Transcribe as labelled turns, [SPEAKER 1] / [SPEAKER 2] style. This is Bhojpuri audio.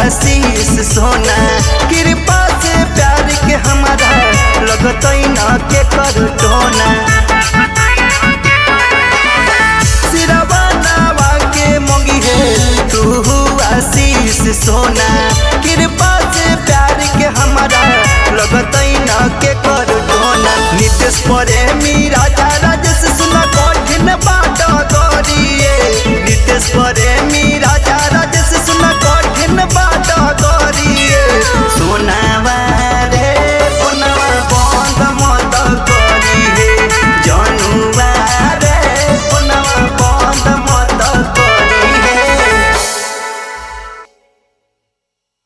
[SPEAKER 1] आशीष सोना कृपा से प्यार के हमारा लगत न के कर टोना सिरवा नावा के मोगी है तू आशीष सोना कृपा से प्यार के हमारा लगत न के कर टोना नितेश प्रेमी राजा राजेश सुना कठिन बाट करिए नितेश प्रेमी राजा राजेश सुना कठिन बाट